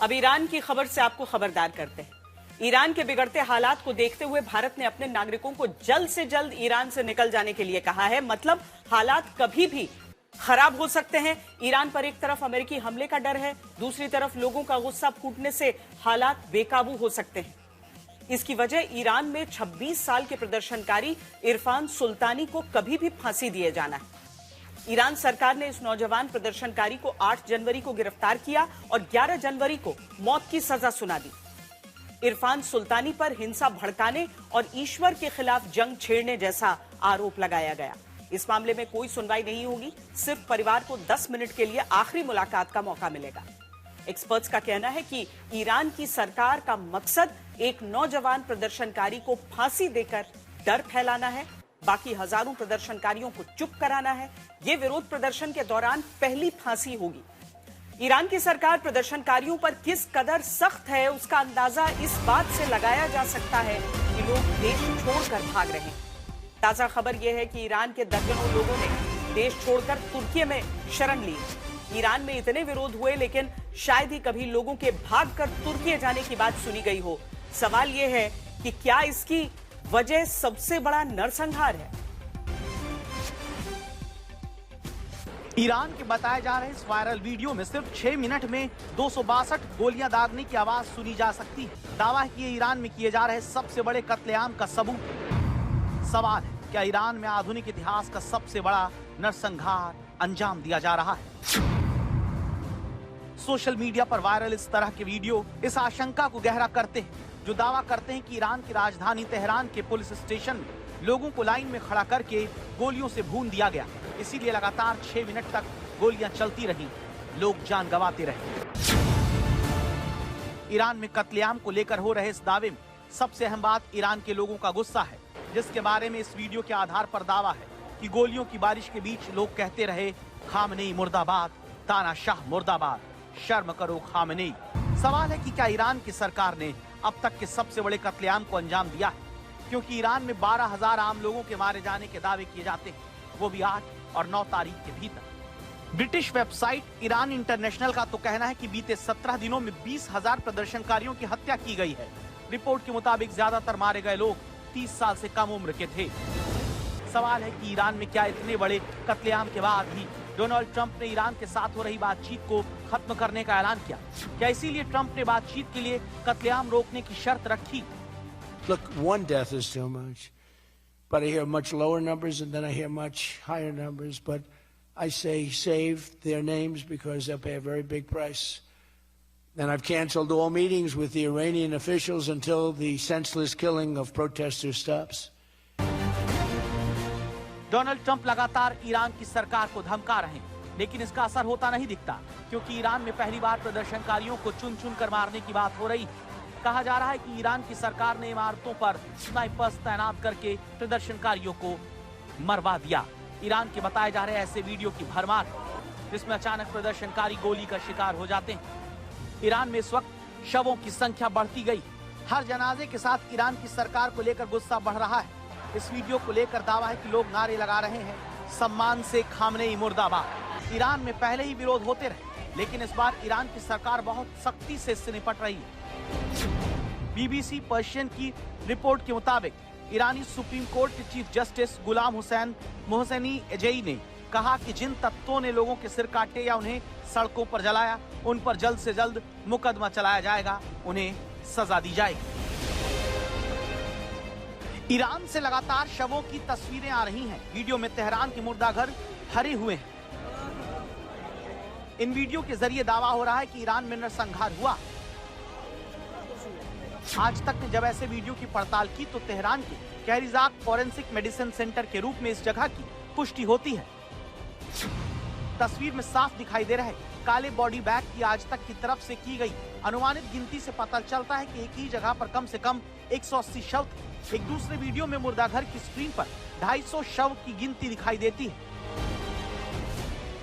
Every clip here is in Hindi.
अब ईरान की खबर से आपको खबरदार करते हैं। ईरान के बिगड़ते हालात को देखते हुए भारत ने अपने नागरिकों को जल्द से जल्द ईरान से निकल जाने के लिए कहा है। मतलब हालात कभी भी खराब हो सकते हैं। ईरान पर एक तरफ अमेरिकी हमले का डर है, दूसरी तरफ लोगों का गुस्सा फूटने से हालात बेकाबू हो सकते हैं। इसकी वजह ईरान में 26 साल के प्रदर्शनकारी इरफान सुल्तानी को कभी भी फांसी दिए जाना है। ईरान सरकार ने इस नौजवान प्रदर्शनकारी को 8 जनवरी को गिरफ्तार किया और 11 जनवरी को मौत की सजा सुना दी। इरफान सुल्तानी पर हिंसा भड़काने और ईश्वर के खिलाफ जंग छेड़ने जैसा आरोप लगाया गया। इस मामले में कोई सुनवाई नहीं होगी, सिर्फ परिवार को 10 मिनट के लिए आखिरी मुलाकात का मौका मिलेगा। एक्सपर्ट्स का कहना है कि ईरान की सरकार का मकसद एक नौजवान प्रदर्शनकारी को फांसी देकर डर फैलाना है, बाकी हजारों प्रदर्शनकारियों को चुप कराना है। यह विरोध प्रदर्शन के दौरान पहली फांसी होगी। ईरान की सरकार प्रदर्शनकारियों पर किस कदर सख्त है, उसका अंदाजा इस बात से लगाया जा सकता है कि लोग देश छोड़कर भाग रहे हैं। ताजा खबर यह है कि ईरान के दर्जनों लोगों ने देश छोड़कर तुर्की में शरण ली। ईरान में इतने विरोध हुए, लेकिन शायद ही कभी लोगों के भागकर तुर्की जाने की बात सुनी गई हो। सवाल यह है कि क्या इसकी वजह सबसे बड़ा नरसंहार है? ईरान के बताए जा रहे इस वायरल वीडियो में सिर्फ 6 मिनट में 262 गोलियां दागने की आवाज सुनी जा सकती है। दावा है कि ये ईरान में किए जा रहे सबसे बड़े कत्लेआम का सबूत है। सवाल है, क्या ईरान में आधुनिक इतिहास का सबसे बड़ा नरसंहार अंजाम दिया जा रहा है? सोशल मीडिया पर वायरल इस तरह के वीडियो इस आशंका को गहरा करते हैं, जो दावा करते हैं कि ईरान की राजधानी तेहरान के पुलिस स्टेशन में लोगों को लाइन में खड़ा करके गोलियों से भून दिया गया। इसीलिए लगातार 6 मिनट तक गोलियां चलती रहीं, लोग जान गंवाते रहे। ईरान में कत्लेआम को लेकर हो रहे इस दावे में सबसे अहम बात ईरान के लोगों का गुस्सा है, जिसके बारे में इस वीडियो के आधार पर दावा है कि गोलियों की बारिश के बीच लोग कहते रहे, खामनेई मुर्दाबाद, तानाशाह मुर्दाबाद, शर्म करो खामनेई। सवाल है कि क्या ईरान की सरकार ने अब तक के सबसे बड़े कत्लेआम को अंजाम दिया है? क्योंकि ईरान में 12,000 आम लोगों के मारे जाने के दावे किए जाते हैं, वो भी 8 और 9 तारीख के भीतर। ब्रिटिश वेबसाइट ईरान इंटरनेशनल का तो कहना है कि बीते 17 दिनों में 20,000 प्रदर्शनकारियों की हत्या की गई है। रिपोर्ट के मुताबिक ज्यादातर मारे गए लोग 30 साल से कम उम्र के थे। सवाल है कि ईरान में क्या इतने बड़े कत्लेआम के बाद भी डोनाल्ड ट्रंप ने ईरान के साथ हो रही बातचीत को खत्म करने का ऐलान किया? क्या इसीलिए ट्रंप ने बातचीत के लिए कत्लेआम रोकने की शर्त रखी? Look, one death is too much, but I hear much lower numbers and then I hear much higher numbers. But I say save their names because they'll pay a very big price. And I've canceled all meetings with the Iranian officials until the senseless killing of protesters stops. Donald Trump लगातार ईरान की सरकार को धमका रहे हैं, लेकिन इसका असर होता नहीं दिखता, क्योंकि ईरान में पहली बार प्रदर्शनकारियों को चुन चुन कर मारने की बात हो रही है। कहा जा रहा है कि ईरान की सरकार ने इमारतों पर स्नाइपर्स तैनात करके प्रदर्शनकारियों को मरवा दिया। ईरान के बताए जा रहे ऐसे वीडियो की भरमार है, जिसमें अचानक प्रदर्शनकारी गोली का शिकार हो जाते हैं। ईरान में इस वक्त शवों की संख्या बढ़ती गई। हर जनाजे के साथ ईरान की सरकार को लेकर गुस्सा बढ़ रहा है। इस वीडियो को लेकर दावा है कि लोग नारे लगा रहे हैं, सम्मान से खामनेई मुर्दाबाद। ईरान में पहले ही विरोध होते रहे, लेकिन इस बार ईरान की सरकार बहुत सख्ती से इससे निपट रही है। BBC पर्शियन की रिपोर्ट के मुताबिक ईरानी सुप्रीम कोर्ट के chief justice Ghulam Hossein Mohseni Ejei ने कहा कि जिन तत्वों ने लोगों के सिर काटे या उन्हें सड़कों पर जलाया, उन पर जल्द से जल्द मुकदमा चलाया जाएगा, उन्हें सजा दी जाएगी। ईरान से लगातार शवों की तस्वीरें आ रही हैं। वीडियो में तेहरान के मुर्दाघर भरे हुए हैं। इन वीडियो के जरिए दावा हो रहा है कि ईरान में नरसंहार हुआ। आज तक ने जब ऐसे वीडियो की पड़ताल की तो तेहरान के कैरिजाक फॉरेंसिक मेडिसिन सेंटर के रूप में इस जगह की पुष्टि होती है। तस्वीर में साफ दिखाई दे रहा है काले बॉडी बैग की आज तक की तरफ से की गई अनुमानित गिनती से पता चलता है कि एक ही जगह पर कम से कम 180 शव थे। एक दूसरे वीडियो में मुर्दाघर की स्क्रीन पर 250 शव की गिनती दिखाई देती है।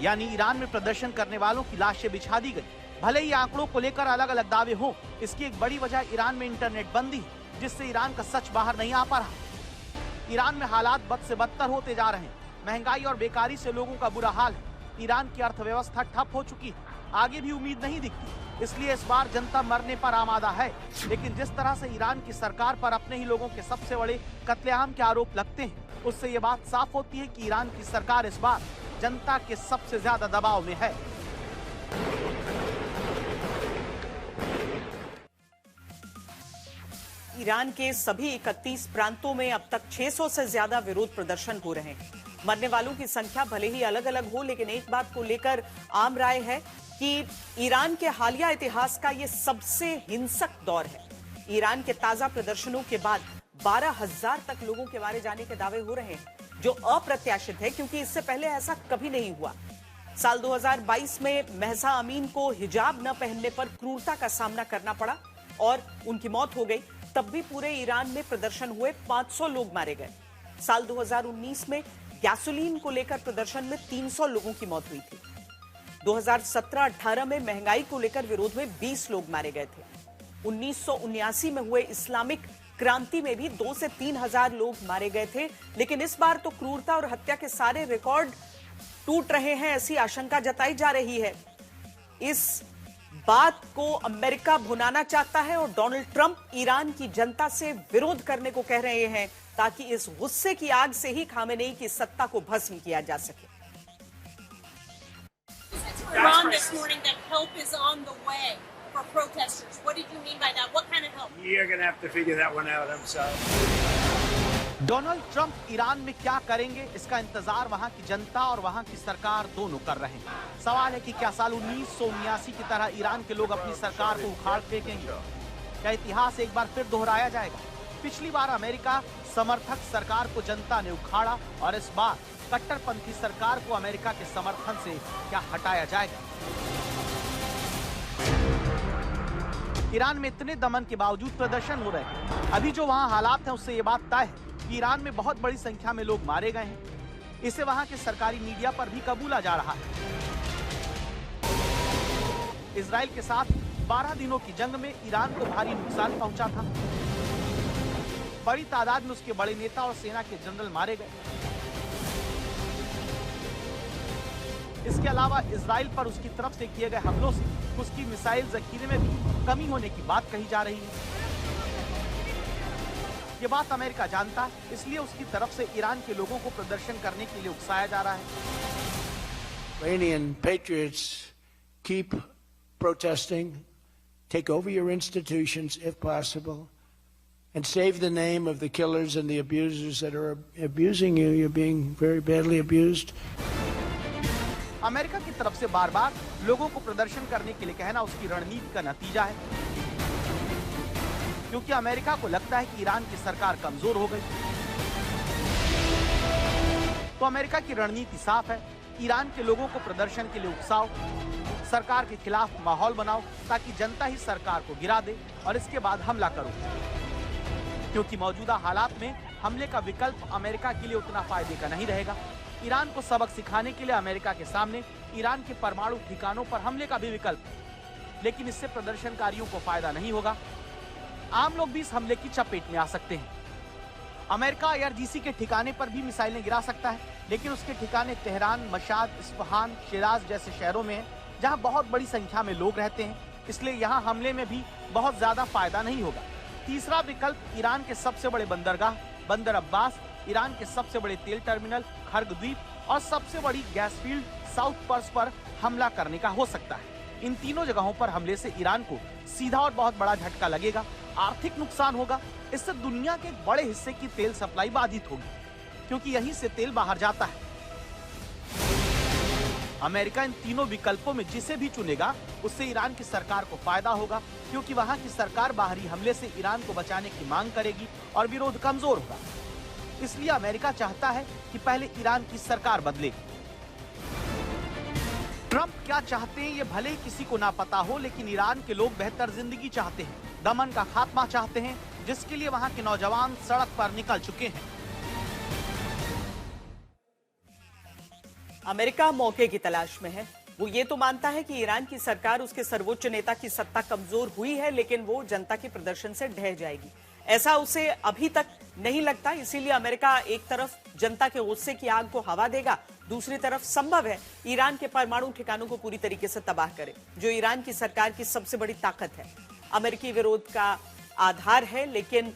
यानी ईरान में प्रदर्शन करने वालों की लाशें बिछा दी गई। भले ही आंकड़ों को लेकर अलग अलग दावे हों, इसकी एक बड़ी वजह ईरान में इंटरनेट बंदी है, जिससे ईरान का सच बाहर नहीं आ पा रहा। ईरान में हालात बद से बदतर होते जा रहे हैं। महंगाई और बेकारी से लोगों का बुरा हाल है। ईरान की अर्थव्यवस्था ठप हो चुकी है। आगे भी उम्मीद नहीं दिखती। इसलिए इस बार जनता मरने पर आमादा है। लेकिन जिस तरह से ईरान की सरकार पर अपने ही लोगों के सबसे बड़े कत्लेआम के आरोप लगते हैं, उससे ये बात साफ होती है कि ईरान की सरकार इस बार जनता के सबसे ज्यादा दबाव में है। ईरान के सभी 31 प्रांतों में अब तक 600 से ज्यादा विरोध प्रदर्शन हो रहे हैं। मरने वालों की संख्या भले ही अलग अलग हो, लेकिन एक बात को लेकर आम राय है कि ईरान के हालिया इतिहास का यह सबसे हिंसक दौर है। ईरान के ताजा प्रदर्शनों के बाद 12,000 तक लोगों के मारे जाने के दावे हो रहे हैं, जो अप्रत्याशित है क्योंकि इससे पहले ऐसा कभी नहीं हुआ। साल 2022 में महसा अमीन को हिजाब न पहनने पर क्रूरता का सामना करना पड़ा और उनकी मौत हो गई। तब भी पूरे ईरान में प्रदर्शन हुए, 500 लोग मारे गए। साल 2019 में गैसोलीन को लेकर प्रदर्शन में 300 लोगों की मौत हुई थी। 2017-18 में महंगाई को लेकर विरोध में 20 लोग मारे गए थे। 1979 में हुए इस्लामिक क्रांति में भी 2 से 3 हजार लोग मारे गए थे। लेकिन इस बार तो क्रूरता और हत्या के सारे रिकॉर्ड टूट रहे हैं, ऐसी आशंका जताई जा रही है। इस बात को अमेरिका भुनाना चाहता है और डोनाल्ड ट्रंप ईरान की जनता से विरोध करने को कह रहे हैं, ताकि इस गुस्से की आग से ही खामेनेई की सत्ता को भस्म किया जा सके। Iran this morning that help is on the way for protesters. What did you mean by that? What kind of help? You're going to have to figure that one out. I'm sorry. Donald Trump Iran में क्या करेंगे, इसका इंतजार वहां की जनता और वहां की सरकार दोनों कर रहे हैं। सवाल है कि क्या साल 1979 की तरह ईरान के लोग अपनी सरकार को उखाड़ फेंकेंगे? क्या इतिहास एक बार फिर दोहराया जाएगा? पिछली बार अमेरिका समर्थक सरकार को जनता ने उखाड़ा और इस बार कट्टरपंथी सरकार को अमेरिका के समर्थन से क्या हटाया जाएगा? ईरान में इतने दमन के बावजूद प्रदर्शन हो रहे हैं। अभी जो वहां हालात हैं, उससे ये बात तय है कि ईरान में बहुत बड़ी संख्या में लोग मारे गए हैं। इसे वहां के सरकारी मीडिया पर भी कबूला जा रहा है। इजराइल के साथ 12 दिनों की जंग में ईरान को भारी नुकसान पहुंचा था। बड़ी तादाद में उसके बड़े नेता और सेना के जनरल मारे गए। इसके अलावा इजराइल पर उसकी तरफ से किए गए हमलों से उसकी मिसाइल जखीरे में भी कमी होने की बात कही जा रही है। ये बात अमेरिका जानता है, इसलिए उसकी तरफ से ईरान के लोगों को प्रदर्शन करने के लिए उकसाया जा रहा है। Iranian patriots keep protesting, take over your institutions if possible, and save the name of the killers and the abusers that are abusing you. You're being very badly abused. America की तरफ से बार बार लोगों को प्रदर्शन करने के लिए कहना उसकी रणनीति का नतीजा है, क्योंकि अमेरिका को लगता है कि ईरान की सरकार कमजोर हो गई। तो अमेरिका की रणनीति साफ है, ईरान के लोगों को प्रदर्शन के लिए उकसाओ, सरकार के खिलाफ माहौल बनाओ, ताकि जनता ही सरकार को गिरा दे और इसके बाद हमला करो। क्योंकि मौजूदा हालात में हमले का विकल्प अमेरिका के लिए उतना फायदे का नहीं रहेगा। ईरान को सबक सिखाने के लिए अमेरिका के सामने ईरान के परमाणु ठिकानों पर हमले का भी विकल्प है, लेकिन इससे प्रदर्शनकारियों को फायदा नहीं होगा। आम लोग भी इस हमले की चपेट में आ सकते हैं। अमेरिका IRGC के ठिकाने पर भी मिसाइलें गिरा सकता है, लेकिन उसके ठिकाने तेहरान, मशाद, इस्फहान, शिराज जैसे शहरों में हैं, जहां बहुत बड़ी संख्या में लोग रहते हैं। इसलिए यहां हमले में भी बहुत ज्यादा फायदा नहीं होगा। तीसरा विकल्प ईरान के सबसे बड़े बंदरगाह बंदर अब्बास, ईरान के सबसे बड़े तेल टर्मिनल खर्ग द्वीप और सबसे बड़ी गैस फील्ड साउथ पर्स पर हमला करने का हो सकता है। इन तीनों जगहों पर हमले से ईरान को सीधा और बहुत बड़ा झटका लगेगा, आर्थिक नुकसान होगा। इससे दुनिया के एक बड़े हिस्से की तेल सप्लाई बाधित होगी, क्योंकि यहीं से तेल बाहर जाता है। अमेरिका इन तीनों विकल्पों में जिसे भी चुनेगा, उससे ईरान की सरकार को फायदा होगा, क्योंकि वहां की सरकार बाहरी हमले से ईरान को बचाने की मांग करेगी और विरोध कमजोर होगा। इसलिए अमेरिका चाहता है कि पहले ईरान की सरकार बदले। ट्रंप क्या चाहते हैं ये भले ही किसी को ना पता हो, लेकिन ईरान के लोग बेहतर जिंदगी चाहते हैं, दमन का खात्मा चाहते हैं, जिसके लिए वहां के नौजवान सड़क पर निकल चुके हैं। अमेरिका मौके की तलाश में है। वो ये तो मानता है कि ईरान की सरकार, उसके सर्वोच्च नेता की सत्ता कमजोर हुई है, लेकिन वो जनता के प्रदर्शन से ढह जाएगी, ऐसा उसे अभी तक नहीं लगता। इसीलिए अमेरिका एक तरफ जनता के गुस्से की आग को हवा देगा दूसरी तरफ संभव है ईरान के परमाणु ठिकानों को पूरी तरीके से तबाह करे, जो ईरान की सरकार की सबसे बड़ी ताकत है, अमेरिकी विरोध का आधार है। लेकिन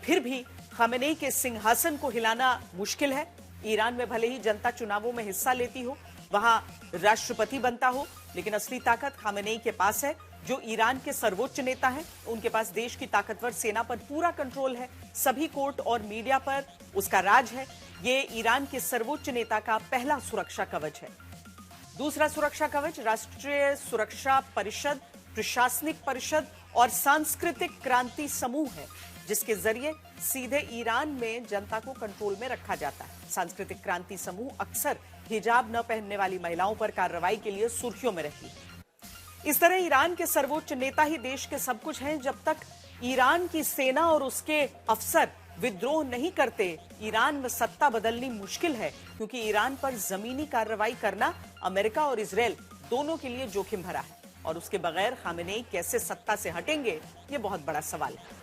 फिर भी खामेनेई के सिंहासन को हिलाना मुश्किल है। ईरान में भले ही जनता चुनावों में हिस्सा लेती हो, वहां राष्ट्रपति बनता हो, लेकिन असली ताकत खामेनेई के पास है, जो ईरान के सर्वोच्च नेता हैं। उनके पास देश की ताकतवर सेना पर पूरा कंट्रोल है, सभी कोर्ट और मीडिया पर उसका राज है। ये ईरान के सर्वोच्च नेता का पहला सुरक्षा कवच है। दूसरा सुरक्षा कवच राष्ट्रीय सुरक्षा परिषद, प्रशासनिक परिषद और सांस्कृतिक क्रांति समूह है, जिसके जरिए सीधे ईरान में जनता को कंट्रोल में रखा जाता है। सांस्कृतिक क्रांति समूह अक्सर हिजाब न पहनने वाली महिलाओं पर कार्रवाई के लिए सुर्खियों में रहती है। इस तरह ईरान के सर्वोच्च नेता ही देश के सब कुछ हैं। जब तक ईरान की सेना और उसके अफसर विद्रोह नहीं करते, ईरान में सत्ता बदलनी मुश्किल है, क्योंकि ईरान पर जमीनी कार्रवाई करना अमेरिका और इजरायल दोनों के लिए जोखिम भरा है। और उसके बगैर खामेनेई कैसे सत्ता से हटेंगे, ये बहुत बड़ा सवाल है।